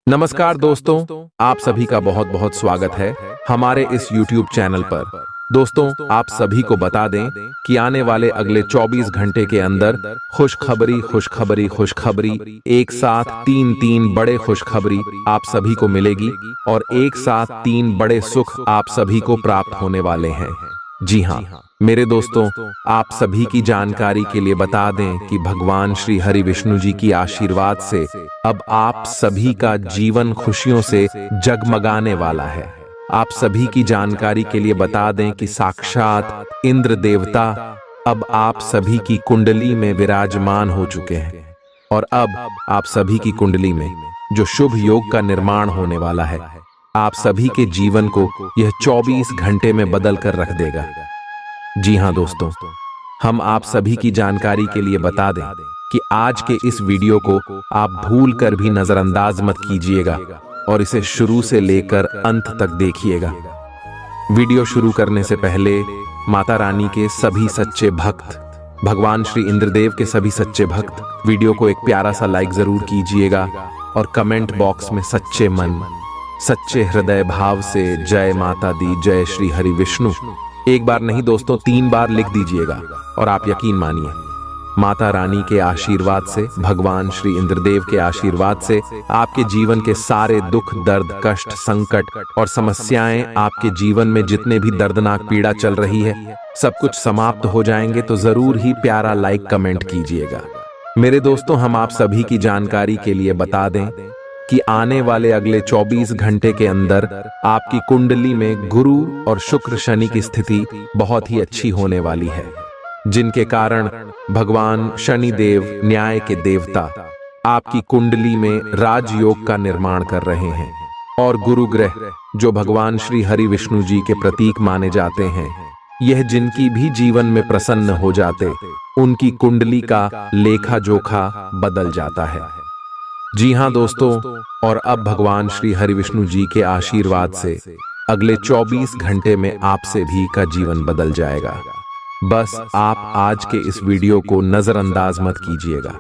नमस्कार दोस्तों, आप सभी का बहुत बहुत स्वागत है हमारे इस YouTube चैनल पर। दोस्तों, आप सभी को बता दें कि आने वाले अगले 24 घंटे के अंदर खुशखबरी एक साथ तीन बड़े खुशखबरी आप सभी को मिलेगी और एक साथ 3 बड़े सुख आप सभी को प्राप्त होने वाले हैं। जी हाँ मेरे दोस्तों, आप सभी की जानकारी के लिए बता दें कि भगवान श्री हरि विष्णु जी की आशीर्वाद से अब आप सभी का जीवन खुशियों से जगमगाने वाला है। आप सभी की जानकारी के लिए बता दें कि साक्षात इंद्र देवता अब आप सभी की कुंडली में विराजमान हो चुके हैं और अब आप सभी की कुंडली में जो शुभ योग का निर्माण होने वाला है, आप सभी के जीवन को यह 24 घंटे में बदल कर रख देगा। जी हाँ दोस्तों, हम आप सभी की जानकारी के लिए बता दें कि आज के इस वीडियो को आप भूल कर भी नजरअंदाज मत कीजिएगा और इसे शुरू से लेकर अंत तक देखिएगा। वीडियो शुरू करने से पहले माता रानी के सभी सच्चे भक्त, भगवान श्री इंद्रदेव के सभी सच्चे भक्त वीडियो को एक प्यारा सा लाइक जरूर कीजिएगा और कमेंट बॉक्स में सच्चे मन सच्चे हृदय भाव से जय माता दी, जय श्री हरि विष्णु एक बार नहीं दोस्तों 3 बार लिख दीजिएगा और आप यकीन मानिए माता रानी के आशीर्वाद से, भगवान श्री इंद्रदेव के आशीर्वाद से आपके जीवन के सारे दुख दर्द कष्ट संकट और समस्याएं, आपके जीवन में जितने भी दर्दनाक पीड़ा चल रही है, सब कुछ समाप्त हो जाएंगे। तो जरूर ही प्यारा लाइक कमेंट कीजिएगा। मेरे दोस्तों, हम आप सभी की जानकारी के लिए बता दें कि आने वाले अगले 24 घंटे के अंदर आपकी कुंडली में गुरु और शुक्र शनि की स्थिति बहुत ही अच्छी होने वाली है, जिनके कारण भगवान शनि देव न्याय के देवता आपकी कुंडली में राजयोग का निर्माण कर रहे हैं और गुरु ग्रह जो भगवान श्री हरि विष्णु जी के प्रतीक माने जाते हैं, यह जिनकी भी जीवन में प्रसन्न हो जाते उनकी कुंडली का लेखा जोखा बदल जाता है। जी हाँ दोस्तों, और अब भगवान श्री हरि विष्णु जी के आशीर्वाद से अगले 24 घंटे में आप सभी का जीवन बदल जाएगा। बस आप आज के इस वीडियो को नजरअंदाज मत कीजिएगा,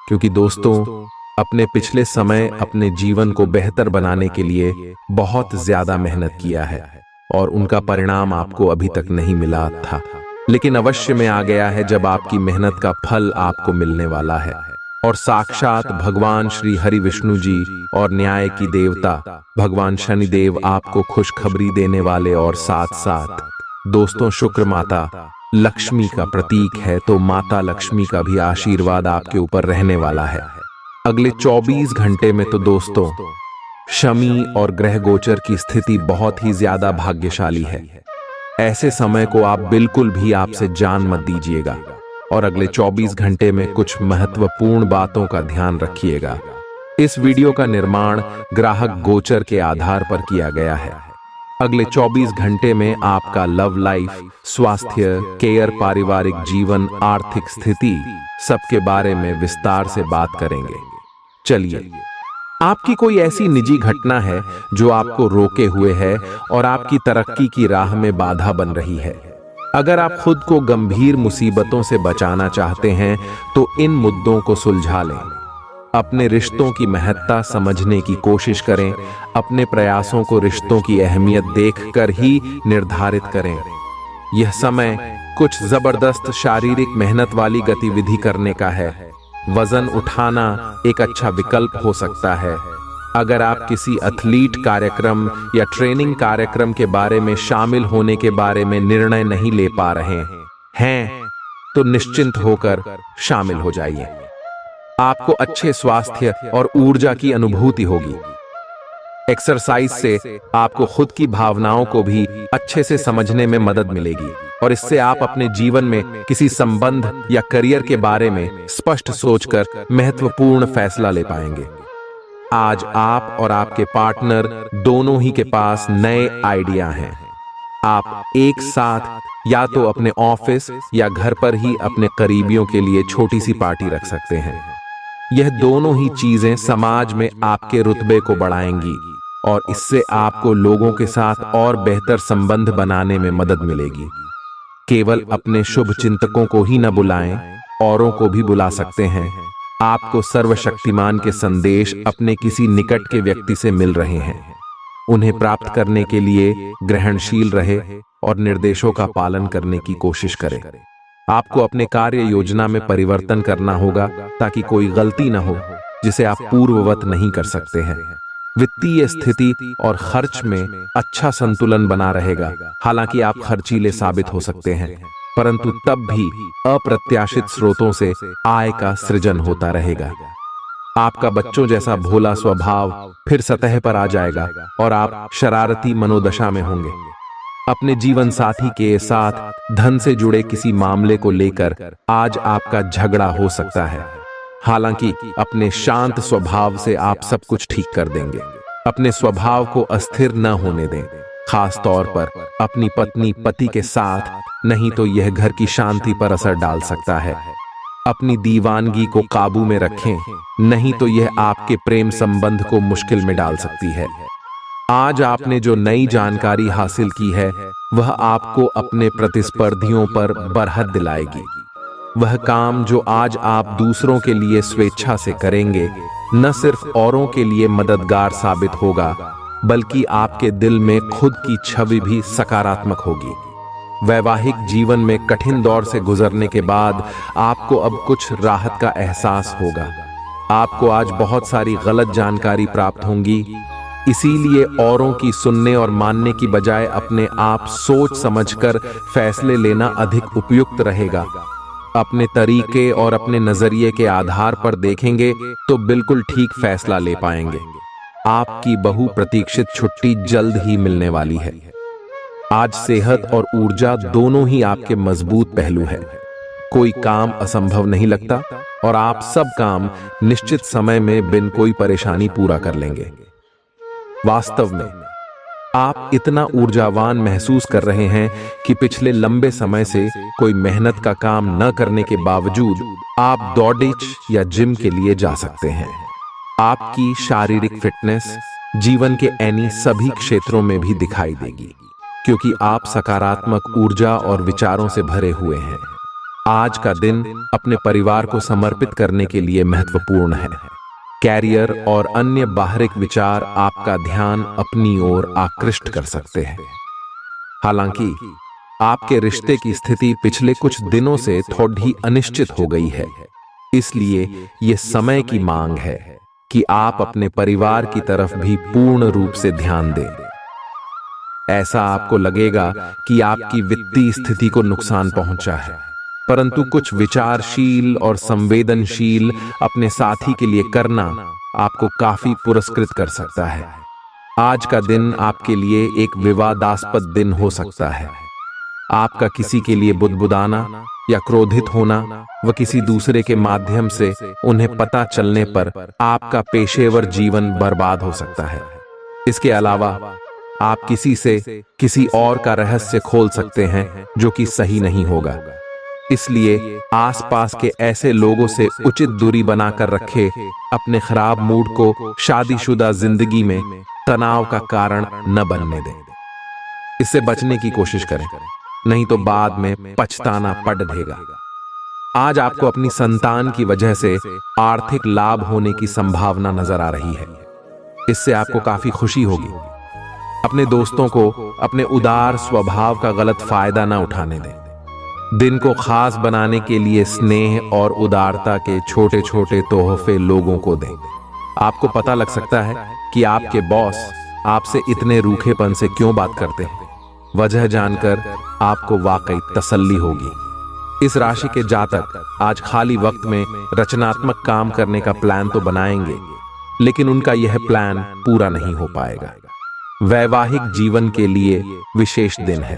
क्योंकि दोस्तों अपने पिछले समय अपने जीवन को बेहतर बनाने के लिए बहुत ज्यादा मेहनत किया है और उनका परिणाम आपको अभी तक नहीं मिला था, लेकिन अवश्य में आ गया है जब आपकी मेहनत का फल आपको मिलने वाला है। और साक्षात भगवान श्री हरि विष्णु जी और न्याय की देवता भगवान शनिदेव आपको खुशखबरी देने वाले और साथ साथ दोस्तों शुक्र माता लक्ष्मी का प्रतीक है, तो माता लक्ष्मी का भी आशीर्वाद आपके ऊपर रहने वाला है अगले 24 घंटे में। तो दोस्तों शमी और ग्रह गोचर की स्थिति बहुत ही ज्यादा भाग्यशाली है। ऐसे समय को आप बिल्कुल भी आपसे जान मत दीजिएगा और अगले 24 घंटे में कुछ महत्वपूर्ण बातों का ध्यान रखिएगा। इस वीडियो का निर्माण ग्राहक गोचर के आधार पर किया गया है। अगले 24 घंटे में आपका लव लाइफ, स्वास्थ्य, केयर, पारिवारिक जीवन, आर्थिक स्थिति सबके बारे में विस्तार से बात करेंगे। चलिए, आपकी कोई ऐसी निजी घटना है जो आपको रोके हुए है और आपकी तरक्की की राह में बाधा बन रही है। अगर आप खुद को गंभीर मुसीबतों से बचाना चाहते हैं तो इन मुद्दों को सुलझा लें। अपने रिश्तों की महत्ता समझने की कोशिश करें। अपने प्रयासों को रिश्तों की अहमियत देखकर ही निर्धारित करें। यह समय कुछ जबरदस्त शारीरिक मेहनत वाली गतिविधि करने का है। वजन उठाना एक अच्छा विकल्प हो सकता है। अगर आप किसी एथलीट कार्यक्रम या ट्रेनिंग कार्यक्रम के बारे में शामिल होने के बारे में निर्णय नहीं ले पा रहे हैं तो निश्चिंत होकर शामिल हो जाइए। आपको अच्छे स्वास्थ्य और ऊर्जा की अनुभूति होगी। एक्सरसाइज से आपको खुद की भावनाओं को भी अच्छे से समझने में मदद मिलेगी और इससे आप अपने जीवन में किसी संबंध या करियर के बारे में स्पष्ट सोचकर महत्वपूर्ण फैसला ले पाएंगे। आज आप और आपके पार्टनर दोनों ही के पास नए आइडिया हैं। आप एक साथ या तो अपने ऑफिस या घर पर ही अपने करीबियों के लिए छोटी सी पार्टी रख सकते हैं। यह दोनों ही चीजें समाज में आपके रुतबे को बढ़ाएंगी और इससे आपको लोगों के साथ और बेहतर संबंध बनाने में मदद मिलेगी। केवल अपने शुभ चिंतकों को ही न बुलाएं, औरों को भी बुला सकते हैं। आपको सर्वशक्तिमान के संदेश अपने किसी निकट के व्यक्ति से मिल रहे हैं। उन्हें प्राप्त करने के लिए ग्रहणशील रहे और निर्देशों का पालन करने की कोशिश करें। आपको अपने कार्य योजना में परिवर्तन करना होगा ताकि कोई गलती न हो जिसे आप पूर्ववत नहीं कर सकते हैं। वित्तीय स्थिति और खर्च में अच्छा संतुलन बना रहेगा। हालांकि आप खर्चीले साबित हो सकते हैं, परंतु तब भी अप्रत्याशित स्रोतों से आय का सृजन होता रहेगा। आपका बच्चों जैसा भोला स्वभाव फिर सतह पर आ जाएगा और आप शरारती मनोदशा में होंगे। अपने जीवन साथी के साथ धन से जुड़े किसी मामले को लेकर आज आपका झगड़ा हो सकता है। हालांकि अपने शांत स्वभाव से आप सब कुछ ठीक कर देंगे। अपने स्वभाव को अस्थिर न होने दें, खास तौर पर अपनी पत्नी पति के साथ, नहीं तो यह घर की शांति पर असर डाल सकता है। अपनी दीवानगी को काबू में रखें, नहीं तो यह आपके प्रेम संबंध को मुश्किल में डाल सकती है। आज आपने जो नई जानकारी हासिल की है वह आपको अपने प्रतिस्पर्धियों पर बरहत दिलाएगी। वह काम जो आज आप दूसरों के लिए स्वेच्छा से करेंगे न सिर्फ औरों के लिए मददगार साबित होगा, बल्कि आपके दिल में खुद की छवि भी सकारात्मक होगी। वैवाहिक जीवन में कठिन दौर से गुजरने के बाद आपको अब कुछ राहत का एहसास होगा। आपको आज बहुत सारी गलत जानकारी प्राप्त होंगी, इसीलिए औरों की सुनने और मानने की बजाय अपने आप सोच समझकर फैसले लेना अधिक उपयुक्त रहेगा। अपने तरीके और अपने नजरिए के आधार पर देखेंगे तो बिल्कुल ठीक फैसला ले पाएंगे। आपकी बहुप्रतीक्षित छुट्टी जल्द ही मिलने वाली है। आज सेहत और ऊर्जा दोनों ही आपके मजबूत पहलू है। कोई काम असंभव नहीं लगता और आप सब काम निश्चित समय में बिन कोई परेशानी पूरा कर लेंगे। वास्तव में आप इतना ऊर्जावान महसूस कर रहे हैं कि पिछले लंबे समय से कोई मेहनत का काम न करने के बावजूद आप दौड़िच या जिम के लिए जा सकते हैं। आपकी शारीरिक फिटनेस जीवन के ऐनी सभी क्षेत्रों में भी दिखाई देगी, क्योंकि आप सकारात्मक ऊर्जा और विचारों से भरे हुए हैं। आज का दिन अपने परिवार को समर्पित करने के लिए महत्वपूर्ण है। कैरियर और अन्य बाहरिक विचार आपका ध्यान अपनी ओर आकृष्ट कर सकते हैं। हालांकि आपके रिश्ते की स्थिति पिछले कुछ दिनों से थोड़ी अनिश्चित हो गई है, इसलिए यह समय की मांग है कि आप अपने परिवार की तरफ भी पूर्ण रूप से ध्यान दें। ऐसा आपको लगेगा कि आपकी वित्तीय स्थिति को नुकसान पहुंचा है, परंतु कुछ विचारशील और संवेदनशील अपने साथी के लिए करना आपको काफी पुरस्कृत कर सकता है। आज का दिन आपके लिए एक विवादास्पद दिन हो सकता है। आपका किसी के लिए बुदबुदाना या क्रोधित होना व किसी दूसरे के माध्यम से उन्हें पता चलने पर आपका पेशेवर जीवन बर्बाद हो सकता है। इसके अलावा आप किसी से किसी और का रहस्य खोल सकते हैं जो कि सही नहीं होगा। इसलिए आसपास के ऐसे लोगों से उचित दूरी बनाकर रखें। अपने खराब मूड को शादीशुदा जिंदगी में तनाव का कारण न बनने दें। इससे बचने की कोशिश करें, नहीं तो बाद में पछताना पड़ देगा। आज आपको अपनी संतान की वजह से आर्थिक लाभ होने की संभावना नजर आ रही है। इससे आपको काफी खुशी होगी। अपने दोस्तों को अपने उदार स्वभाव का गलत फायदा न उठाने दें। दिन को खास बनाने के लिए स्नेह और उदारता के छोटे छोटे तोहफे लोगों को दें। आपको पता लग सकता है कि आपके बॉस आपसे इतने रूखेपन से क्यों बात करते हैं। वजह जानकर आपको वाकई तसल्ली होगी। इस राशि के जातक आज खाली वक्त में रचनात्मक काम करने का प्लान तो बनाएंगे, लेकिन उनका यह प्लान पूरा नहीं हो पाएगा। वैवाहिक जीवन के लिए विशेष दिन है।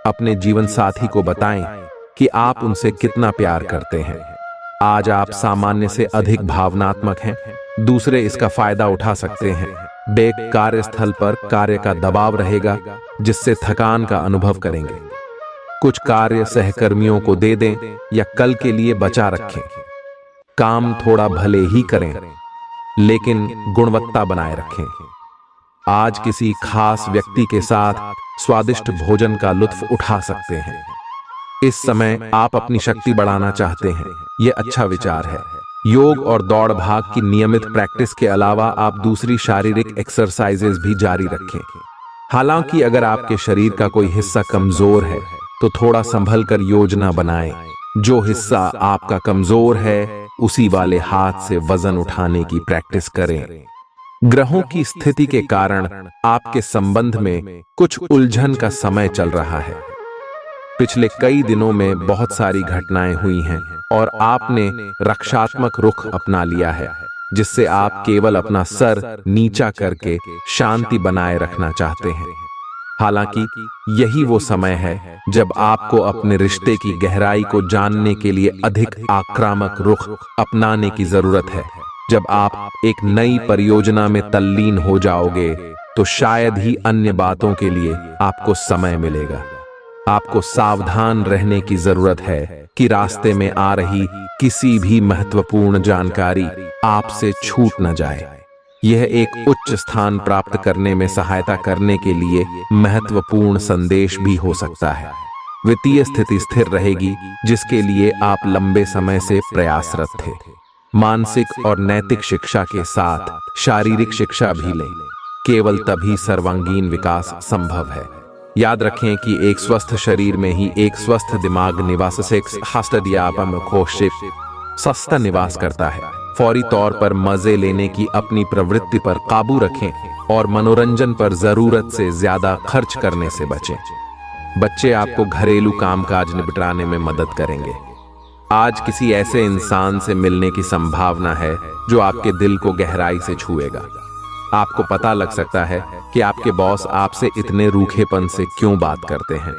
अपने जीवन साथी को बताएं कि आप उनसे कितना प्यार करते हैं। आज आप सामान्य से अधिक भावनात्मक हैं। दूसरे इसका फायदा उठा सकते हैं। कार्यस्थल पर कार्य का दबाव रहेगा, जिससे थकान का अनुभव करेंगे। कुछ कार्य सहकर्मियों को दे दें या कल के लिए बचा रखें। काम थोड़ा भले ही करें, लेकिन गुणवत्ता बनाए रखें। आज किसी खास व्यक्ति के साथ स्वादिष्ट भोजन का लुत्फ उठा सकते हैं। इस समय आप अपनी शक्ति बढ़ाना चाहते हैं, यह अच्छा विचार है। योग और दौड़ भाग की नियमित प्रैक्टिस के अलावा आप दूसरी शारीरिक एक्सरसाइजेज भी जारी रखें। हालांकि अगर आपके शरीर का कोई हिस्सा कमजोर है तो थोड़ा संभल कर योजना बनाएं। जो हिस्सा आपका कमजोर है उसी वाले हाथ से वजन उठाने की प्रैक्टिस करें। ग्रहों की स्थिति के कारण आपके संबंध में कुछ उलझन का समय चल रहा है। पिछले कई दिनों में बहुत सारी घटनाएं हुई हैं और आपने रक्षात्मक रुख अपना लिया है, जिससे आप केवल अपना सर नीचा करके शांति बनाए रखना चाहते हैं। हालांकि यही वो समय है जब आपको अपने रिश्ते की गहराई को जानने के लिए अधिक आक्रामक रुख अपनाने की जरूरत है। जब आप एक नई परियोजना में तल्लीन हो जाओगे तो शायद ही अन्य बातों के लिए आपको समय मिलेगा। आपको सावधान रहने की जरूरत है कि रास्ते में आ रही किसी भी महत्वपूर्ण जानकारी आपसे छूट न जाए। यह एक उच्च स्थान प्राप्त करने में सहायता करने के लिए महत्वपूर्ण संदेश भी हो सकता है। वित्तीय स्थिति स्थिर रहेगी, जिसके लिए आप लंबे समय से प्रयासरत थे। मानसिक और नैतिक शिक्षा के साथ शारीरिक शिक्षा भी लें, केवल तभी सर्वांगीण विकास संभव है। याद रखें कि एक स्वस्थ शरीर में ही एक स्वस्थ दिमाग निवास सस्ता निवास करता है। फौरी तौर पर मजे लेने की अपनी प्रवृत्ति पर काबू रखें और मनोरंजन पर जरूरत से ज्यादा खर्च करने से बचें। बच्चे आपको घरेलू कामकाज निपटाने में मदद करेंगे। आज किसी ऐसे इंसान से मिलने की संभावना है जो आपके दिल को गहराई से छुएगा। आपको पता लग सकता है कि आपके बॉस आपसे इतने रूखेपन से क्यों बात करते हैं।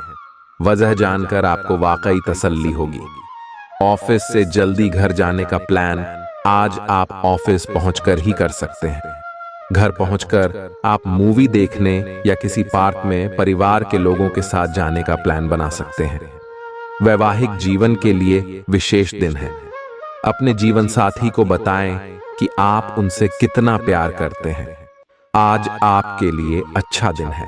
वजह जानकर आपको वाकई तसल्ली होगी। ऑफिस से जल्दी घर जाने का प्लान आज आप ऑफिस पहुंचकर ही कर सकते हैं। घर पहुंचकर आप मूवी देखने या किसी पार्क में परिवार के लोगों के साथ जाने का प्लान बना सकते हैं। वैवाहिक जीवन के लिए विशेष दिन है। अपने जीवन साथी को बताएं कि आप उनसे कितना प्यार करते हैं। आज आपके लिए अच्छा दिन है।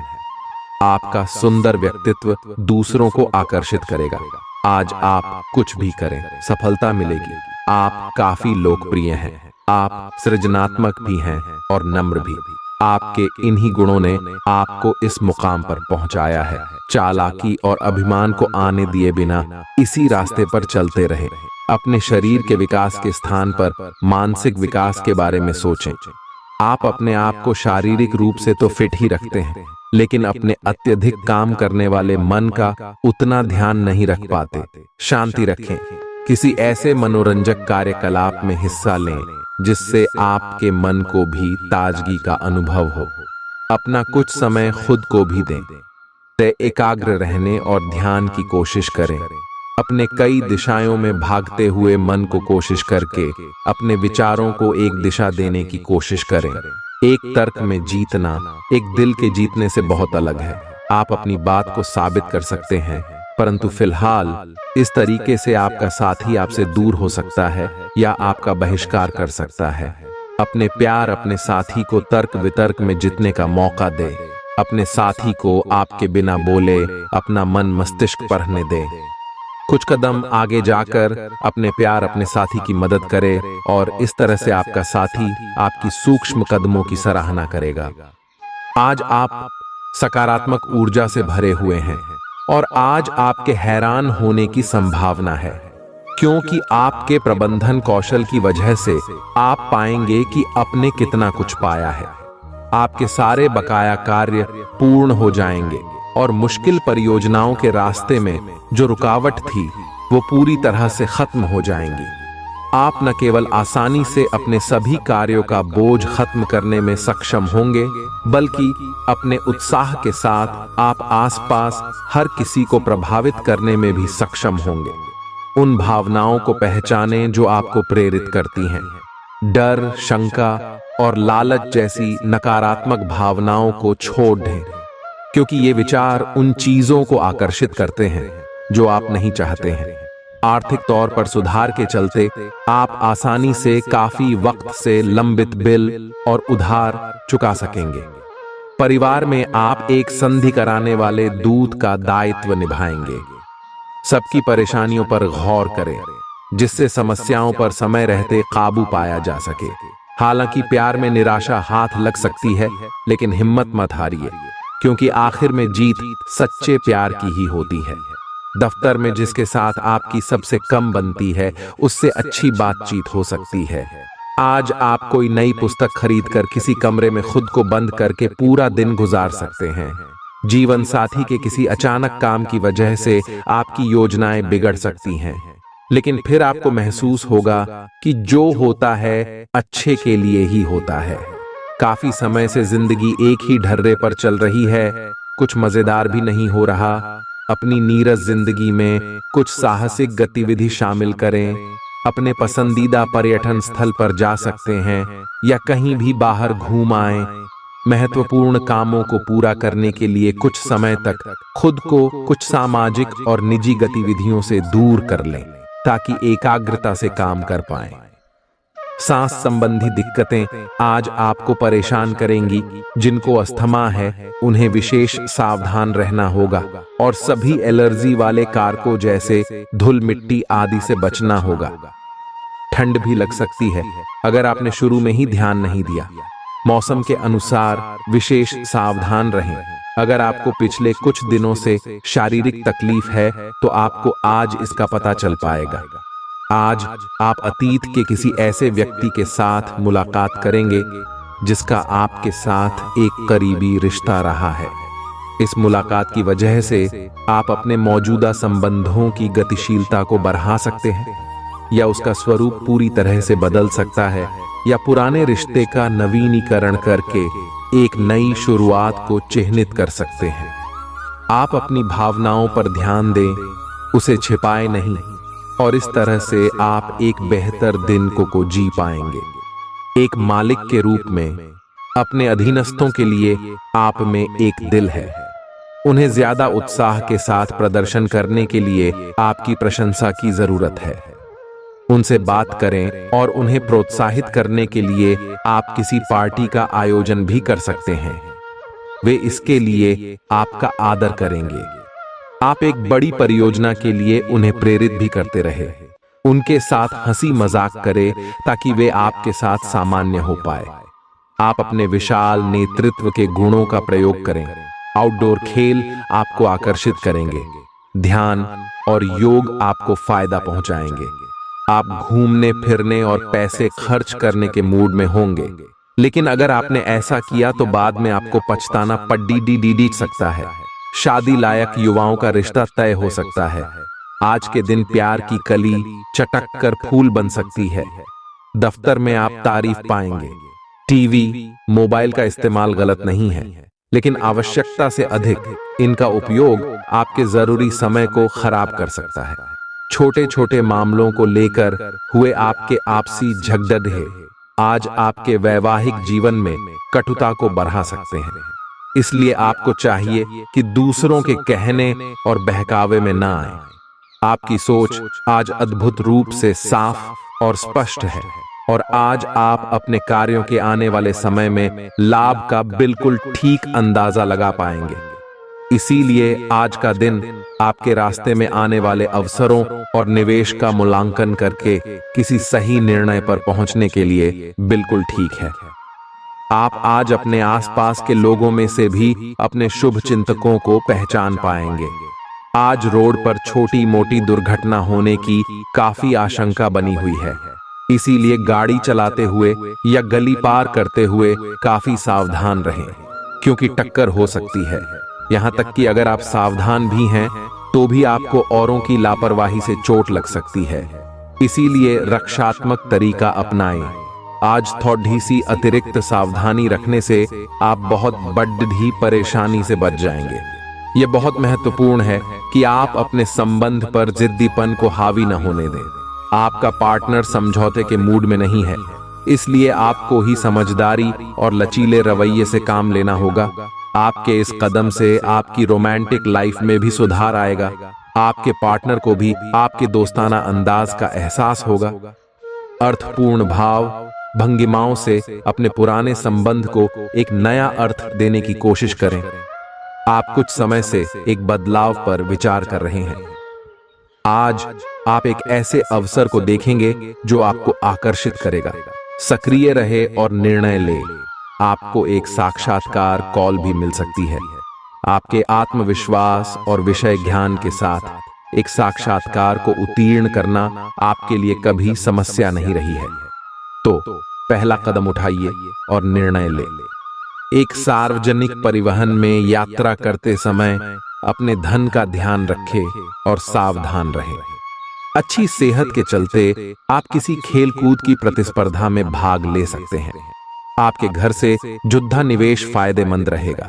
आपका सुंदर व्यक्तित्व दूसरों को आकर्षित करेगा। आज आप कुछ भी करें, सफलता मिलेगी। आप काफी लोकप्रिय हैं। आप सृजनात्मक भी हैं और नम्र भी। आपके इन्हीं गुणों ने आपको इस मुकाम पर पहुंचाया है। चालाकी और अभिमान को आने दिए बिना इसी रास्ते पर चलते रहे। अपने शरीर के विकास के स्थान पर मानसिक विकास के बारे में सोचें। आप अपने आप को शारीरिक रूप से तो फिट ही रखते हैं, लेकिन अपने अत्यधिक काम करने वाले मन का उतना ध्यान नहीं रख पाते। शांति रखें। किसी ऐसे मनोरंजक कार्यकलाप में हिस्सा लें जिससे आपके मन को भी ताजगी का अनुभव हो। अपना कुछ समय खुद को भी दें। एकाग्र रहने और ध्यान की कोशिश करें। अपने कई दिशाओं में भागते हुए मन को कोशिश करके अपने विचारों को एक दिशा देने की कोशिश करें। एक तर्क में जीतना एक दिल के जीतने से बहुत अलग है। आप अपनी बात को साबित कर सकते हैं, परंतु फिलहाल इस तरीके से आपका साथी आपसे दूर हो सकता है या आपका बहिष्कार कर सकता है। अपने प्यार अपने साथी को तर्क वितर्क में जीतने का मौका दे। अपने साथी को आपके बिना बोले अपना मन मस्तिष्क पढ़ने दे। कुछ कदम आगे जाकर अपने प्यार अपने साथी की मदद करे और इस तरह से आपका साथी आपकी सूक्ष्म कदमों की सराहना करेगा। आज आप सकारात्मक ऊर्जा से भरे हुए हैं और आज आपके हैरान होने की संभावना है, क्योंकि आपके प्रबंधन कौशल की वजह से आप पाएंगे कि आपने कितना कुछ पाया है। आपके सारे बकाया कार्य पूर्ण हो जाएंगे और मुश्किल परियोजनाओं के रास्ते में जो रुकावट थी वो पूरी तरह से खत्म हो जाएंगी। आप न केवल आसानी से अपने सभी कार्यों का बोझ खत्म करने में सक्षम होंगे, बल्कि अपने उत्साह के साथ आप आसपास हर किसी को प्रभावित करने में भी सक्षम होंगे। उन भावनाओं को पहचानें जो आपको प्रेरित करती हैं। डर, शंका और लालच जैसी नकारात्मक भावनाओं को छोड़ दें, क्योंकि ये विचार उन चीजों को आकर्षित करते हैं जो आप नहीं चाहते हैं। आर्थिक तौर पर सुधार के चलते आप आसानी से काफी वक्त से लंबित बिल और उधार चुका सकेंगे। परिवार में आप एक संधि कराने वाले दूत का दायित्व निभाएंगे। सबकी परेशानियों पर गौर करें। जिससे समस्याओं पर समय रहते काबू पाया जा सके। हालांकि प्यार में निराशा हाथ लग सकती है, लेकिन हिम्मत मत हारिए, क्योंकि आखिर में जीत सच्चे प्यार की ही होती है। दफ्तर में जिसके साथ आपकी सबसे कम बनती है, उससे अच्छी बातचीत हो सकती है। आज आप कोई नई पुस्तक खरीदकर किसी कमरे में खुद को बंद करके पूरा दिन गुजार सकते हैं। जीवन साथी के किसी अचानक काम की वजह से आपकी योजनाएं बिगड़ सकती हैं, लेकिन फिर आपको महसूस होगा कि जो होता है अच्छे के लिए ही होता है। काफी समय से जिंदगी एक ही ढर्रे पर चल रही है, कुछ मजेदार भी नहीं हो रहा। अपनी नीरस जिंदगी में कुछ साहसिक गतिविधि शामिल करें। अपने पसंदीदा पर्यटन स्थल पर जा सकते हैं या कहीं भी बाहर घूम आएं। महत्वपूर्ण कामों को पूरा करने के लिए कुछ समय तक खुद को कुछ सामाजिक और निजी गतिविधियों से दूर कर लें, ताकि एकाग्रता से काम कर पाएं। सांस संबंधी दिक्कतें आज आपको परेशान करेंगी। जिनको अस्थमा है उन्हें विशेष सावधान रहना होगा, और सभी एलर्जी वाले कारकों जैसे धूल मिट्टी आदि से बचना होगा। ठंड भी लग सकती है अगर आपने शुरू में ही ध्यान नहीं दिया। मौसम के अनुसार विशेष सावधान रहें। अगर आपको पिछले कुछ दिनों से शारीरिक तकलीफ है तो आपको आज इसका पता चल पाएगा। आज आप अतीत के किसी ऐसे व्यक्ति के साथ मुलाकात करेंगे जिसका आपके साथ एक करीबी रिश्ता रहा है। इस मुलाकात की वजह से आप अपने मौजूदा संबंधों की गतिशीलता को बढ़ा सकते हैं, या उसका स्वरूप पूरी तरह से बदल सकता है, या पुराने रिश्ते का नवीनीकरण करके एक नई शुरुआत को चिह्नित कर सकते हैं। आप अपनी भावनाओं पर ध्यान दें, उसे छिपाएं नहीं, और इस तरह से आप एक बेहतर दिन को जी पाएंगे। एक मालिक के रूप में अपने अधीनस्थों के लिए आप में एक दिल है। उन्हें ज्यादा उत्साह के साथ प्रदर्शन करने के लिए आपकी प्रशंसा की जरूरत है। उनसे बात करें और उन्हें प्रोत्साहित करने के लिए आप किसी पार्टी का आयोजन भी कर सकते हैं। वे इसके लिए आपका आदर करेंगे। आप एक बड़ी परियोजना के लिए उन्हें प्रेरित भी करते रहे। उनके साथ हंसी मजाक करें ताकि वे आपके साथ सामान्य हो पाए। आप अपने विशाल नेतृत्व के गुणों का प्रयोग करें। आउटडोर खेल आपको आकर्षित करेंगे। ध्यान और योग आपको फायदा पहुंचाएंगे। आप घूमने फिरने और पैसे खर्च करने के मूड में होंगे, लेकिन अगर आपने ऐसा किया तो बाद में आपको पछताना पड़ सकता है। शादी लायक युवाओं का रिश्ता तय हो सकता है। आज के दिन प्यार की कली चटक कर फूल बन सकती है। दफ्तर में आप तारीफ पाएंगे। टीवी, मोबाइल का इस्तेमाल गलत नहीं है, लेकिन आवश्यकता से अधिक इनका उपयोग आपके जरूरी समय को खराब कर सकता है। छोटे छोटे मामलों को लेकर हुए आपके आपसी झगड़े आज आपके वैवाहिक जीवन में कटुता को बढ़ा सकते हैं। इसलिए आपको चाहिए कि दूसरों के कहने और बहकावे में ना आए। आपकी सोच आज अद्भुत रूप से साफ और स्पष्ट है, और आज आप अपने कार्यों के आने वाले समय में लाभ का बिल्कुल ठीक अंदाजा लगा पाएंगे। इसीलिए आज का दिन आपके रास्ते में आने वाले अवसरों और निवेश का मूल्यांकन करके किसी सही निर्णय पर पहुंचने के लिए बिल्कुल ठीक है। आप आज अपने आसपास के लोगों में से भी अपने शुभ चिंतकों को पहचान पाएंगे। आज रोड पर छोटी मोटी दुर्घटना होने की काफी आशंका बनी हुई है। इसीलिए गाड़ी चलाते हुए या गली पार करते हुए काफी सावधान रहें, क्योंकि टक्कर हो सकती है। यहाँ तक कि अगर आप सावधान भी हैं तो भी आपको औरों की लापरवाही से चोट लग सकती है। इसीलिए रक्षात्मक तरीका अपनाएं। आज थोड़ी सी अतिरिक्त सावधानी रखने से आप बहुत बड़ी परेशानी से बच जाएंगे। यह बहुत महत्वपूर्ण है कि आप अपने संबंध पर जिद्दीपन को हावी न होने दें। आपका पार्टनर समझौते के मूड में नहीं है, इसलिए आपको ही समझदारी और लचीले रवैये से काम लेना होगा। आपके इस कदम से आपकी रोमांटिक लाइफ में भी सुधार आएगा। आपके पार्टनर को भी आपके दोस्ताना अंदाज का एहसास होगा। अर्थपूर्ण भाव भंगिमाओं से अपने पुराने संबंध को एक नया अर्थ देने की कोशिश करें। आप कुछ समय से एक बदलाव पर विचार कर रहे हैं। आज आप एक ऐसे अवसर को देखेंगे जो आपको आकर्षित करेगा। सक्रिय रहे और निर्णय ले। आपको एक साक्षात्कार कॉल भी मिल सकती है। आपके आत्मविश्वास और विषय ज्ञान के साथ एक साक्षात्कार को उत्तीर्ण करना आपके लिए कभी समस्या नहीं रही है। तो पहला कदम उठाइए और निर्णय ले। एक सार्वजनिक परिवहन में यात्रा करते समय अपने धन का ध्यान रखें और सावधान रहें। अच्छी सेहत के चलते आप किसी खेल कूद की प्रतिस्पर्धा में भाग ले सकते हैं। आपके घर से जुद्धा निवेश फायदेमंद रहेगा।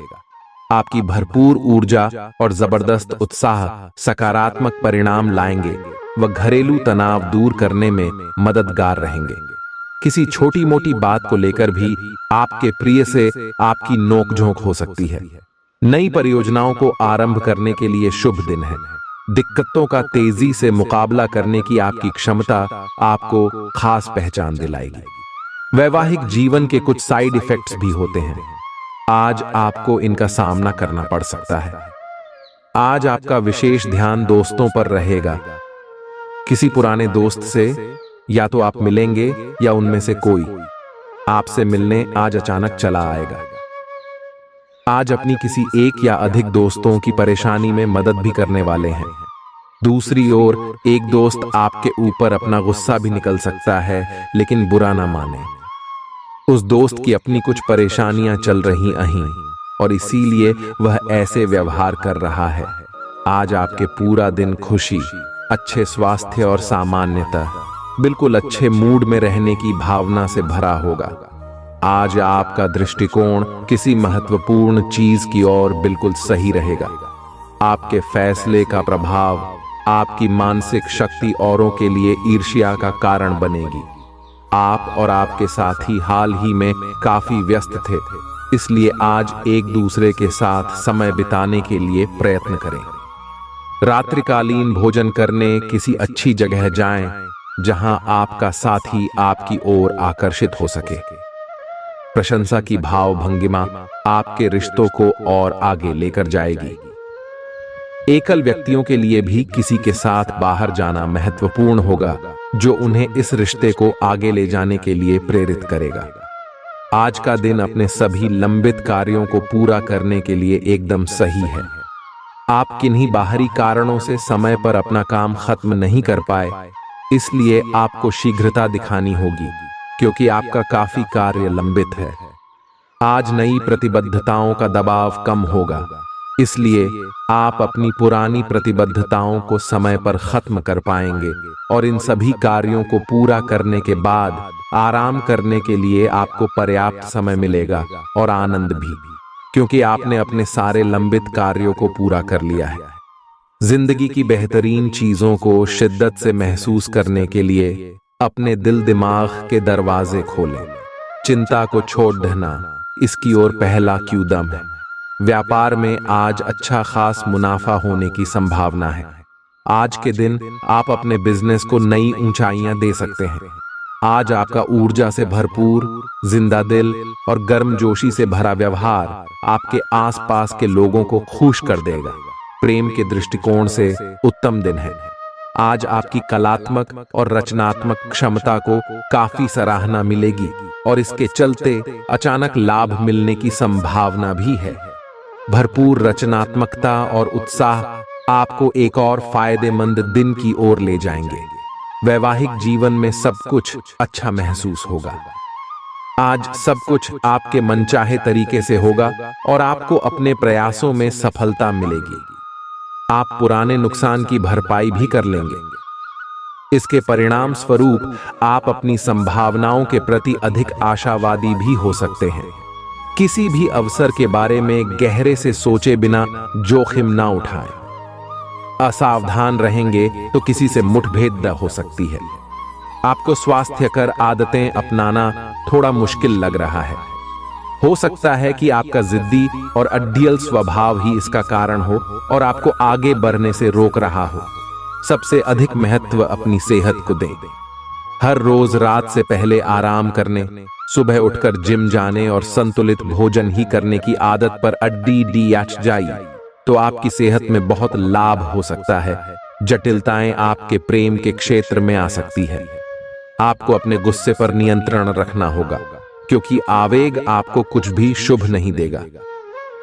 आपकी भरपूर ऊर्जा और जबरदस्त उत्साह सकारात्मक परिणाम लाएंगे व घरेलू तनाव दूर करने में मददगार रहेंगे। किसी छोटी मोटी बात को लेकर भी आपके प्रिय से आपकी नोकझोंक हो सकती है। नई परियोजनाओं को आरंभ करने के लिए शुभ दिन है। दिक्कतों का तेजी से मुकाबला करने की आपकी क्षमता आपको खास पहचान दिलाएगी। वैवाहिक जीवन के कुछ साइड इफेक्ट्स भी होते हैं। आज आपको इनका सामना करना पड़ सकता है। आज आपका विशेष ध्यान दोस्तों पर रहेगा। किसी पुराने दोस्त से या तो आप मिलेंगे या उनमें से कोई आपसे मिलने आज अचानक चला आएगा। आज अपनी किसी एक या अधिक दोस्तों की परेशानी में मदद भी करने वाले हैं। दूसरी ओर एक दोस्त आपके ऊपर अपना गुस्सा भी निकल सकता है, लेकिन बुरा ना माने। उस दोस्त की अपनी कुछ परेशानियां चल रही अहीं और इसीलिए वह ऐसे व्यवहार कर रहा है। आज आपके पूरा दिन खुशी, अच्छे स्वास्थ्य और सामान्यता बिल्कुल अच्छे मूड में रहने की भावना से भरा होगा। आज आपका दृष्टिकोण किसी महत्वपूर्ण चीज की ओर बिल्कुल सही रहेगा। आपके फैसले का प्रभाव आपकी मानसिक शक्ति औरों के लिए ईर्ष्या का कारण बनेगी। आप और आपके साथी हाल ही में काफी व्यस्त थे, इसलिए आज एक दूसरे के साथ समय बिताने के लिए प्रयत्न करें। रात्रिकालीन भोजन करने किसी अच्छी जगह जाएं, जहां आपका साथी आपकी ओर आकर्षित हो सके। प्रशंसा की भाव भंगिमा आपके रिश्तों को और आगे लेकर जाएगी। एकल व्यक्तियों के लिए भी किसी के साथ बाहर जाना महत्वपूर्ण होगा, जो उन्हें इस रिश्ते को आगे ले जाने के लिए प्रेरित करेगा। आज का दिन अपने सभी लंबित कार्यों को पूरा करने के लिए एकदम सही है। आप किन्हीं बाहरी कारणों से समय पर अपना काम खत्म नहीं कर पाए, इसलिए आपको शीघ्रता दिखानी होगी, क्योंकि आपका काफी कार्य लंबित है। आज नई प्रतिबद्धताओं का दबाव कम होगा, इसलिए आप अपनी पुरानी प्रतिबद्धताओं को समय पर खत्म कर पाएंगे और इन सभी कार्यों को पूरा करने के बाद आराम करने के लिए आपको पर्याप्त समय मिलेगा और आनंद भी, क्योंकि आपने अपने सारे लंबित कार्यों को पूरा कर लिया है। जिंदगी की बेहतरीन चीजों को शिद्दत से महसूस करने के लिए अपने दिल दिमाग के दरवाजे खोलें। चिंता को छोड़ देना इसकी ओर पहला कदम है। व्यापार में आज अच्छा खास मुनाफा होने की संभावना है। आज के दिन आप अपने बिजनेस को नई ऊंचाइयां दे सकते हैं। आज आपका ऊर्जा से भरपूर, जिंदा दिल और गर्मजोशी से भरा व्यवहार आपके आसपास के लोगों को खुश कर देगा। प्रेम के दृष्टिकोण से उत्तम दिन है। आज आपकी कलात्मक और रचनात्मक क्षमता को काफी सराहना मिलेगी और इसके चलते अचानक लाभ मिलने की संभावना भी है। भरपूर रचनात्मकता और उत्साह आपको एक और फायदेमंद दिन की ओर ले जाएंगे। वैवाहिक जीवन में सब कुछ अच्छा महसूस होगा। आज सब कुछ आपके मनचाहे तरीके से होगा और आपको अपने प्रयासों में सफलता मिलेगी। आप पुराने नुकसान की भरपाई भी कर लेंगे। इसके परिणाम स्वरूप आप अपनी संभावनाओं के प्रति अधिक आशावादी भी हो सकते हैं। किसी भी अवसर के बारे में गहरे से सोचे बिना जोखिम ना उठाएं। असावधान रहेंगे तो किसी से मुठभेड़ हो सकती है। आपको स्वास्थ्यकर आदतें अपनाना थोड़ा मुश्किल लग रहा है। हो सकता है कि आपका जिद्दी और अड्डियल स्वभाव ही इसका कारण हो और आपको आगे बढ़ने से रोक रहा हो। सबसे अधिक महत्व अपनी सेहत को दें। हर रोज रात से पहले आराम करने, सुबह उठकर जिम जाने और संतुलित भोजन ही करने की आदत पर अड्डी जाइए तो आपकी सेहत में बहुत लाभ हो सकता है, जटिलताएं आपके प्रेम के क्षेत्र में आ सकती है। आपको अपने गुस्से पर नियंत्रण रखना होगा, क्योंकि आवेग आपको कुछ भी शुभ नहीं देगा।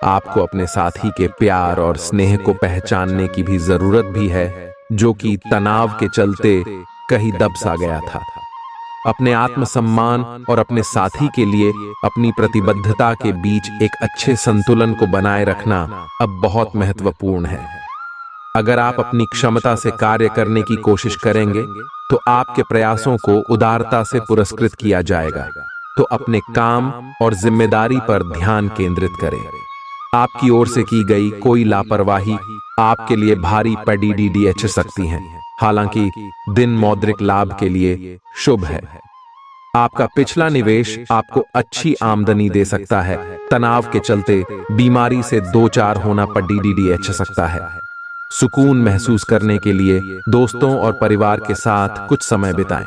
आपको अपने साथी के प्यार और स्नेह को पहचानने की भी जरूरत भी है, जो कि तनाव के चलते कहीं दब सा गया था। अपने आत्मसम्मान और अपने साथी के लिए अपनी प्रतिबद्धता के बीच एक अच्छे संतुलन को बनाए रखना अब बहुत महत्वपूर्ण है। अगर आप अपनी क्षमता से कार्य करने की कोशिश करेंगे तो आपके प्रयासों को उदारता से पुरस्कृत किया जाएगा। तो अपने काम और जिम्मेदारी पर ध्यान केंद्रित करें। आपकी ओर से की गई कोई लापरवाही आपके लिए भारी पीड़ित सकती है। हालांकि दिन मौद्रिक लाभ के लिए शुभ है। आपका पिछला निवेश आपको अच्छी आमदनी दे सकता है। तनाव के चलते बीमारी से दो चार होना पीड़ित सकता है। सुकून महसूस करने के लिए दोस्तों और परिवार के साथ कुछ समय बिताएं।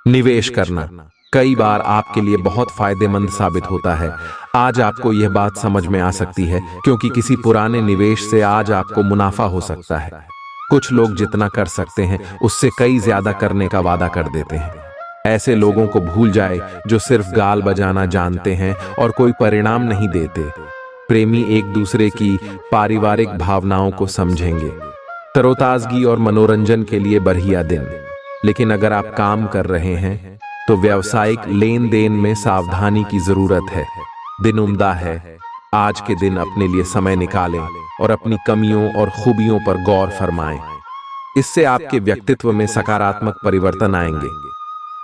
निवेश करना कई बार आपके लिए बहुत फायदेमंद साबित होता है। आज आपको यह बात समझ में आ सकती है, क्योंकि किसी पुराने निवेश से आज आपको मुनाफा हो सकता है। कुछ लोग जितना कर सकते हैं उससे कई ज्यादा करने का वादा कर देते हैं। ऐसे लोगों को भूल जाए जो सिर्फ गाल बजाना जानते हैं और कोई परिणाम नहीं देते। प्रेमी एक दूसरे की पारिवारिक भावनाओं को समझेंगे। तरोताजगी और मनोरंजन के लिए बढ़िया दिन। लेकिन अगर आप काम कर रहे हैं तो व्यावसायिक लेन देन में सावधानी की जरूरत है। दिन उम्दा है। आज के दिन अपने लिए समय निकालें और अपनी कमियों और खूबियों पर गौर फरमाएं। इससे आपके व्यक्तित्व में सकारात्मक परिवर्तन आएंगे।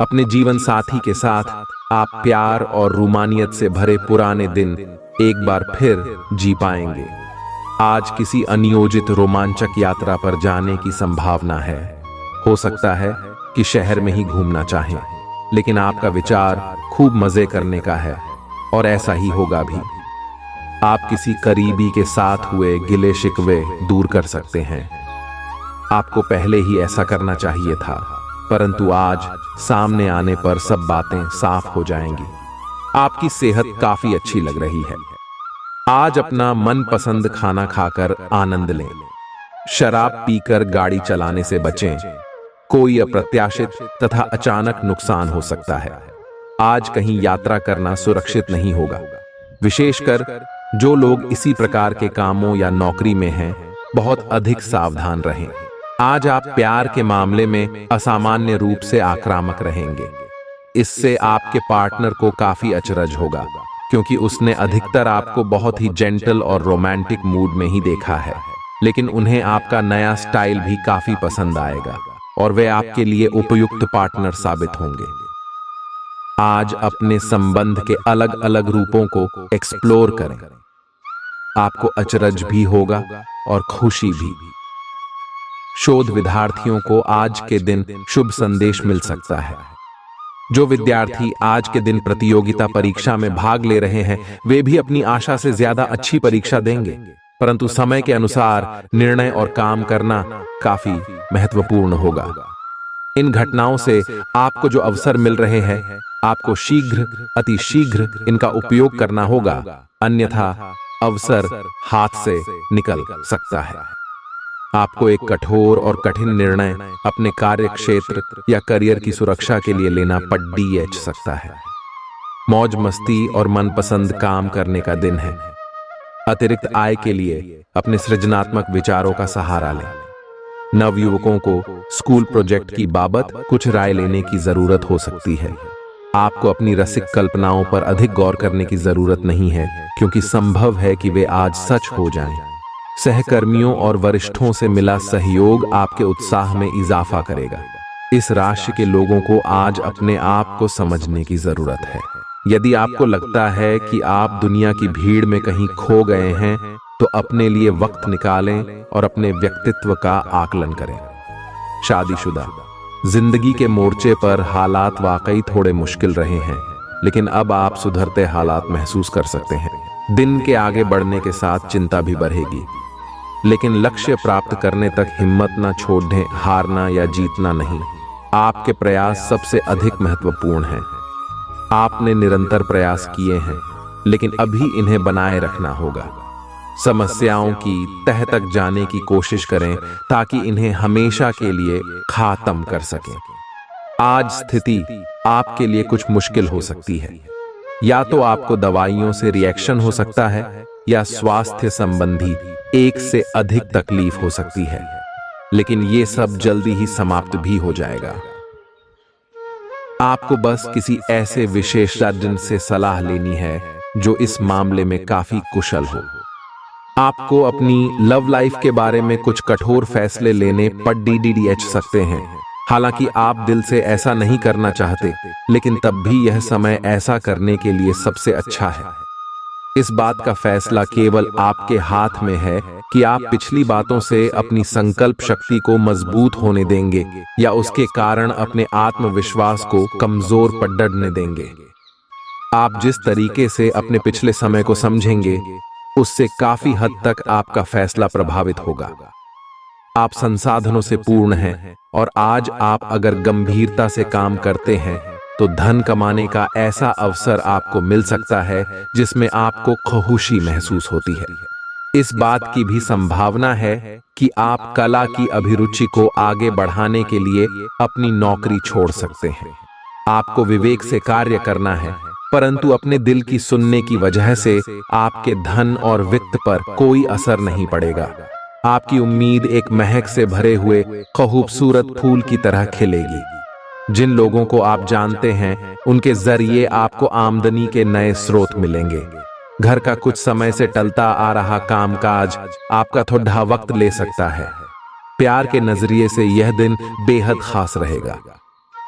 अपने जीवन साथी के साथ आप प्यार और रूमानियत से भरे पुराने दिन एक बार फिर जी पाएंगे। आज किसी अनियोजित रोमांचक यात्रा पर जाने की संभावना है। हो सकता है कि शहर में ही घूमना चाहें, लेकिन आपका विचार खूब मजे करने का है और ऐसा ही होगा भी। आप किसी करीबी के साथ हुए गिले शिकवे दूर कर सकते हैं। आपको पहले ही ऐसा करना चाहिए था, परंतु आज सामने आने पर सब बातें साफ हो जाएंगी। आपकी सेहत काफी अच्छी लग रही है। आज अपना मनपसंद खाना खाकर आनंद लें। शराब पीकर गाड़ी चलाने से बचें। कोई अप्रत्याशित तथा अचानक नुकसान हो सकता है। आज कहीं यात्रा करना सुरक्षित नहीं होगा। विशेषकर जो लोग इसी प्रकार के कामों या नौकरी में हैं, बहुत अधिक सावधान रहें। आज आप प्यार के मामले में असामान्य रूप से आक्रामक रहेंगे। इससे आपके पार्टनर को काफी अचरज होगा, क्योंकि उसने अधिकतर आपको बहुत ही जेंटल और रोमांटिक मूड में ही देखा है। लेकिन उन्हें आपका नया स्टाइल भी काफी पसंद आएगा और वे आपके लिए उपयुक्त पार्टनर साबित होंगे। आज अपने संबंध के अलग अलग रूपों को एक्सप्लोर करें। आपको अचरज भी होगा और खुशी भी। शोध विद्यार्थियों को आज के दिन शुभ संदेश मिल सकता है। जो विद्यार्थी आज के दिन प्रतियोगिता परीक्षा में भाग ले रहे हैं, वे भी अपनी आशा से ज्यादा अच्छी परीक्षा देंगे, परंतु समय के अनुसार निर्णय और काम करना काफी महत्वपूर्ण होगा। इन घटनाओं से आपको जो अवसर मिल रहे हैं, आपको शीघ्र अति शीघ्र इनका उपयोग करना होगा, अन्यथा अवसर हाथ से निकल सकता है। आपको एक कठोर और कठिन निर्णय अपने कार्य क्षेत्र या करियर की सुरक्षा के लिए लेना पड़ सकता है। मौज मस्ती और मनपसंद काम करने का दिन है। अतिरिक्त आय के लिए अपने सृजनात्मक विचारों का सहारा लें। नवयुवकों को स्कूल प्रोजेक्ट की बाबत कुछ राय लेने की जरूरत हो सकती है। आपको अपनी रसिक कल्पनाओं पर अधिक गौर करने की जरूरत नहीं है, क्योंकि संभव है कि वे आज सच हो जाएं। सहकर्मियों और वरिष्ठों से मिला सहयोग आपके उत्साह में इजाफा करेगा। इस राशि के लोगों को आज अपने आप को समझने की जरूरत है। यदि आपको लगता है कि आप दुनिया की भीड़ में कहीं खो गए हैं, तो अपने लिए वक्त निकालें और अपने व्यक्तित्व का आकलन करें। शादीशुदा जिंदगी के मोर्चे पर हालात वाकई थोड़े मुश्किल रहे हैं, लेकिन अब आप सुधरते हालात महसूस कर सकते हैं। दिन के आगे बढ़ने के साथ चिंता भी बढ़ेगी, लेकिन लक्ष्य प्राप्त करने तक हिम्मत ना छोड़ें। हारना या जीतना नहीं, आपके प्रयास सबसे अधिक महत्वपूर्ण हैं। आपने निरंतर प्रयास किए हैं, लेकिन अभी इन्हें बनाए रखना होगा। समस्याओं की तह तक जाने की कोशिश करें ताकि इन्हें हमेशा के लिए खात्म कर सकें। आज स्थिति आपके लिए कुछ मुश्किल हो सकती है। या तो आपको दवाइयों से रिएक्शन हो सकता है या स्वास्थ्य संबंधी एक से अधिक तकलीफ हो सकती है, लेकिन ये सब जल्दी ही समाप्त भी हो जाएगा। आपको बस किसी ऐसे विशेषज्ञ से सलाह लेनी है जो इस मामले में काफी कुशल हो। आपको अपनी लव लाइफ के बारे में कुछ कठोर फैसले लेने पर DDDH सकते हैं। हालांकि आप दिल से ऐसा नहीं करना चाहते, लेकिन तब भी यह समय ऐसा करने के लिए सबसे अच्छा है। इस बात का फैसला केवल आपके हाथ में है कि आप पिछली बातों से अपनी संकल्प शक्ति को मजबूत होने देंगे या उसके कारण अपने आत्मविश्वास को कमजोर पड़ने देंगे। आप जिस तरीके से अपने पिछले समय को समझेंगे, उससे काफी हद तक आपका फैसला प्रभावित होगा। आप संसाधनों से पूर्ण हैं और आज आप अगर गंभीरता से काम करते हैं तो धन कमाने का ऐसा अवसर आपको मिल सकता है जिसमें आपको खुशी महसूस होती है। इस बात की भी संभावना है कि आप कला की अभिरुचि को आगे बढ़ाने के लिए अपनी नौकरी छोड़ सकते हैं। आपको विवेक से कार्य करना है, परंतु अपने दिल की सुनने की वजह से आपके धन और वित्त पर कोई असर नहीं पड़ेगा। आपकी उम्मीद एक महक से भरे हुए खूबसूरत फूल की तरह खिलेगी। जिन लोगों को आप जानते हैं, उनके जरिए आपको आमदनी के नए स्रोत मिलेंगे। घर का कुछ समय से टलता आ रहा कामकाज आपका थोड़ा वक्त ले सकता है। प्यार के नजरिए से यह दिन बेहद खास रहेगा।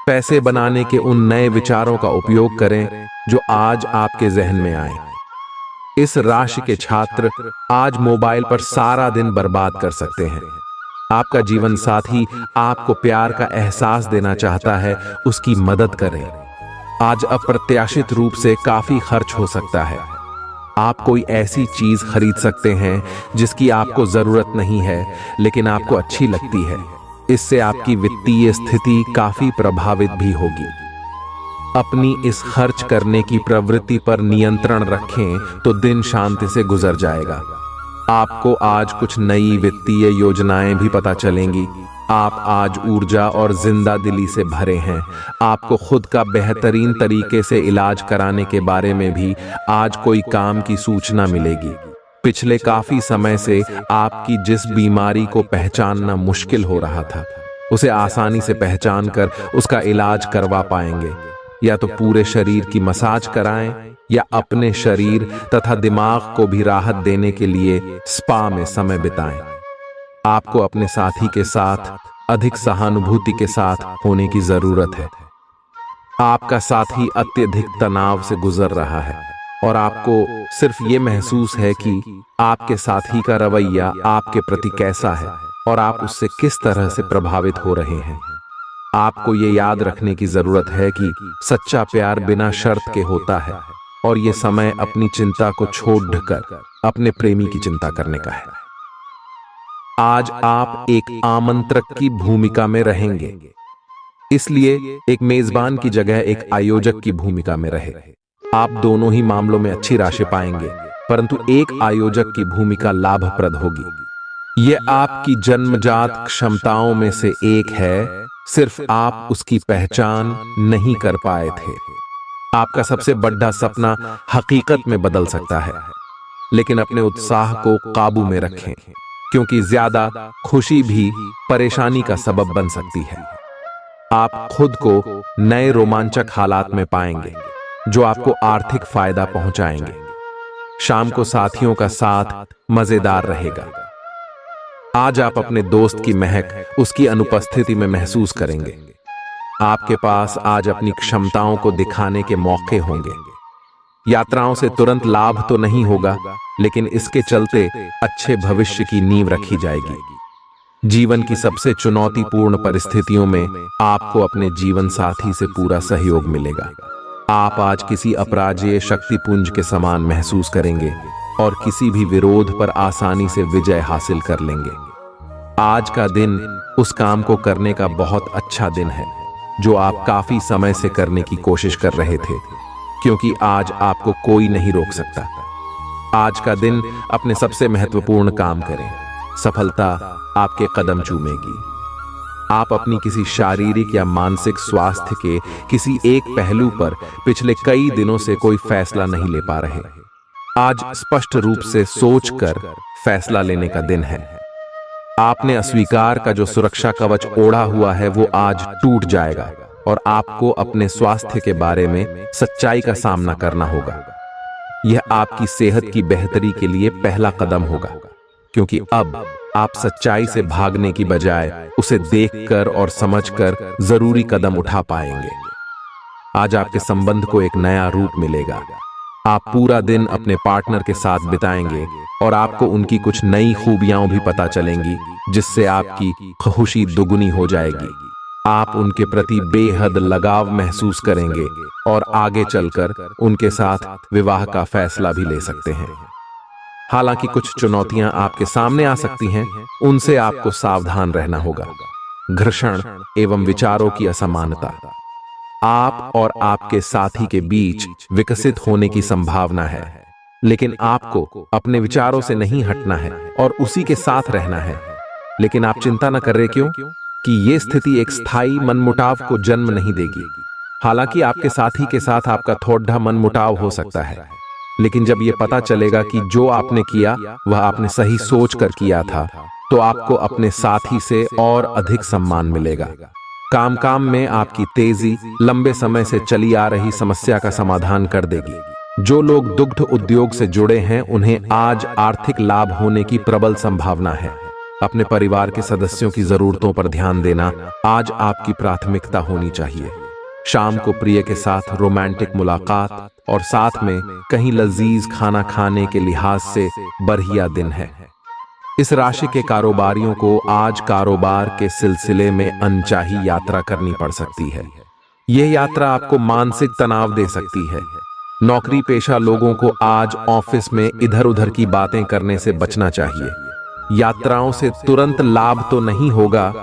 पैसे बनाने के उन नए विचारों का उपयोग करें जो आज आपके जहन में आए। इस राशि के छात्र आज मोबाइल पर सारा दिन बर्बाद कर सकते हैं। आपका जीवन साथी आपको प्यार का एहसास देना चाहता है, उसकी मदद करें। आज अप्रत्याशित रूप से काफी खर्च हो सकता है। आप कोई ऐसी चीज खरीद सकते हैं जिसकी आपको जरूरत नहीं है, लेकिन आपको अच्छी लगती है। इससे आपकी वित्तीय स्थिति काफी प्रभावित भी होगी। अपनी इस खर्च करने की प्रवृत्ति पर नियंत्रण रखें तो दिन शांति से गुजर जाएगा। आपको आज कुछ नई वित्तीय योजनाएं भी पता चलेंगी। आप आज ऊर्जा और जिंदा दिली से भरे हैं। आपको खुद का बेहतरीन तरीके से इलाज कराने के बारे में भी आज कोई काम की सूचना मिलेगी। पिछले काफी समय से आपकी जिस बीमारी को पहचानना मुश्किल हो रहा था, उसे आसानी से पहचान कर उसका इलाज करवा पाएंगे। या तो पूरे शरीर की मसाज कराएं या अपने शरीर तथा दिमाग को भी राहत देने के लिए स्पा में समय बिताएं। आपको अपने साथी के साथ अधिक सहानुभूति के साथ होने की जरूरत है। आपका साथी अत्यधिक तनाव से गुजर रहा है और आपको सिर्फ ये महसूस है कि आपके साथी का रवैया आपके प्रति कैसा है और आप उससे किस तरह से प्रभावित हो रहे हैं। आपको ये याद रखने की जरूरत है कि सच्चा प्यार बिना शर्त के होता है और ये समय अपनी चिंता को छोड़कर अपने प्रेमी की चिंता करने का है। आज आप एक आमंत्रक की भूमिका में रहेंगे, इसलिए एक मेजबान की जगह एक आयोजक की भूमिका में रहे। आप दोनों ही मामलों में अच्छी राशि पाएंगे, परंतु एक आयोजक की भूमिका लाभप्रद होगी। यह आपकी जन्मजात क्षमताओं में से एक है, सिर्फ आप उसकी पहचान नहीं कर पाए थे। आपका सबसे बड़ा सपना हकीकत में बदल सकता है, लेकिन अपने उत्साह को काबू में रखें, क्योंकि ज्यादा खुशी भी परेशानी का सबब बन सकती है। आप खुद को नए रोमांचक हालात में पाएंगे जो आपको आर्थिक फायदा पहुंचाएंगे। शाम को साथियों का साथ मजेदार रहेगा। आज आप अपने दोस्त की महक उसकी अनुपस्थिति में महसूस करेंगे। आपके पास आज अपनी क्षमताओं को दिखाने के मौके होंगे। यात्राओं से तुरंत लाभ तो नहीं होगा, लेकिन इसके चलते अच्छे भविष्य की नींव रखी जाएगी। जीवन की सबसे चुनौतीपूर्ण परिस्थितियों में आपको अपने जीवन साथी से पूरा सहयोग मिलेगा। आप आज किसी अपराजेय शक्तिपुंज के समान महसूस करेंगे और किसी भी विरोध पर आसानी से विजय हासिल कर लेंगे। आज का दिन उस काम को करने का बहुत अच्छा दिन है जो आप काफी समय से करने की कोशिश कर रहे थे, क्योंकि आज आपको कोई नहीं रोक सकता। आज का दिन अपने सबसे महत्वपूर्ण काम करें। सफलता आपके कदम चूमेगी। आप अपनी किसी शारीरिक या मानसिक स्वास्थ्य के किसी एक पहलू पर पिछले कई दिनों से कोई फैसला नहीं ले पा रहे। आज स्पष्ट रूप से सोचकर फैसला लेने का दिन है। आपने अस्वीकार का जो सुरक्षा कवच ओढ़ा हुआ है वो आज टूट जाएगा और आपको अपने स्वास्थ्य के बारे में सच्चाई का सामना करना होगा। यह आपकी सेहत की बेहतरी के लिए पहला कदम होगा, क्योंकि अब आप सच्चाई से भागने की बजाय उसे देखकर और समझकर जरूरी कदम उठा पाएंगे। आज आपके संबंध को एक नया रूप मिलेगा। आप पूरा दिन अपने पार्टनर के साथ बिताएंगे और आपको उनकी कुछ नई खूबियां भी पता चलेंगी, जिससे आपकी खुशी दुगुनी हो जाएगी। आप उनके प्रति बेहद लगाव महसूस करेंगे और आगे चलकर उनके साथ विवाह का फैसला भी ले सकते हैं। हालांकि कुछ चुनौतियां आपके सामने आ सकती हैं, उनसे आपको सावधान रहना होगा। घर्षण एवं विचारों की असमानता आप और आपके साथी के बीच विकसित होने की संभावना है, लेकिन आपको अपने विचारों से नहीं हटना है और उसी के साथ रहना है। लेकिन आप चिंता न कर रहे, क्यों कि ये स्थिति एक स्थायी मनमुटाव को जन्म नहीं देगी। हालांकि आपके साथी के साथ आपका थोड़ा मनमुटाव हो सकता है, लेकिन जब यह पता चलेगा कि जो आपने किया वह आपने सही सोच कर किया था, तो आपको अपने साथी से और अधिक सम्मान मिलेगा। काम में आपकी तेजी लंबे समय से चली आ रही समस्या का समाधान कर देगी। जो लोग दुग्ध उद्योग से जुड़े हैं, उन्हें आज आर्थिक लाभ होने की प्रबल संभावना है। अपने परिवार के सदस्यों की जरूरतों पर ध्यान देना आज आपकी प्राथमिकता होनी चाहिए। शाम को प्रिय के साथ रोमांटिक मुलाकात और साथ में कहीं लजीज खाना खाने के लिहाज से बढ़िया दिन है। इस राशि के कारोबारियों को आज कारोबार के सिलसिले में अनचाही यात्रा करनी पड़ सकती है। यह यात्रा आपको मानसिक तनाव दे सकती है। नौकरी पेशा लोगों को आज ऑफिस में इधर उधर की बातें करने से बचना चाहिए। यात्राओं से तुरंत लाभ तो नहीं होगा,